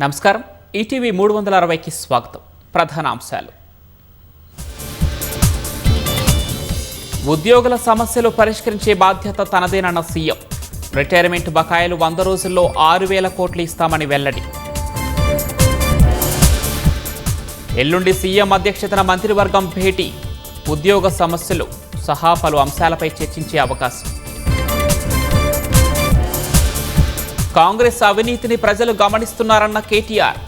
నమస్కారం. ఈటీవీ 360కి స్వాగతం. ప్రధానాంశాలు: ఉద్యోగుల సమస్యలు పరిష్కరించే బాధ్యత తనదేనన్న సీఎం. రిటైర్మెంట్ బకాయిలు 100 రోజుల్లో 6,000 కోట్లు ఇస్తామని వెల్లడి. ఎల్లుండి సీఎం అధ్యక్షతన మంత్రివర్గం భేటీ. ఉద్యోగ సమస్యలు సహా పలు అంశాలపై చర్చించే అవకాశం. కాంగ్రెస్ అవినీతిని ప్రజలు గమనిస్తున్నారన్న కేటీఆర్.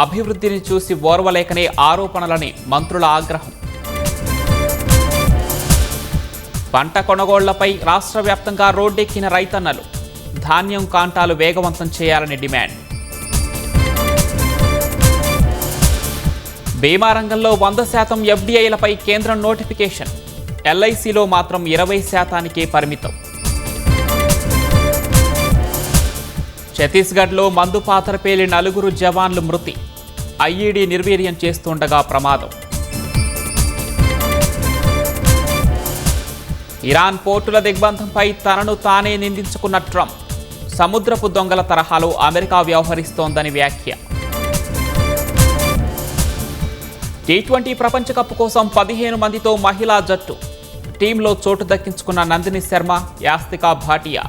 అభివృద్ధిని చూసి ఓర్వలేకనే ఆరోపణలని మంత్రుల ఆగ్రహం. పంట కొనుగోళ్లపై రాష్ట్ర వ్యాప్తంగా రోడ్డెక్కిన రైతన్నలు. ధాన్యం కాంటాలు వేగవంతం చేయాలని డిమాండ్. బీమా రంగంలో 100% ఎఫ్డీఐలపై కేంద్రం నోటిఫికేషన్. ఎల్ఐసిలో మాత్రం 20%కే పరిమితం. ఛత్తీస్గఢ్లో మందు పాతర పేలి 4 జవాన్లు మృతి. ఐఈడీ నిర్వీర్యం చేస్తుండగా ప్రమాదం. ఇరాన్ పోర్టుల దిగ్బంధంపై తనను తానే నిందించుకున్న ట్రంప్. సముద్రపు దొంగల తరహాలో అమెరికా వ్యవహరిస్తోందని వ్యాఖ్య. టీ20 ప్రపంచ కప్ కోసం 15 మందితో మహిళా జట్టు. టీంలో చోటు దక్కించుకున్న నందిని శర్మ, యాస్తికా భాటియా.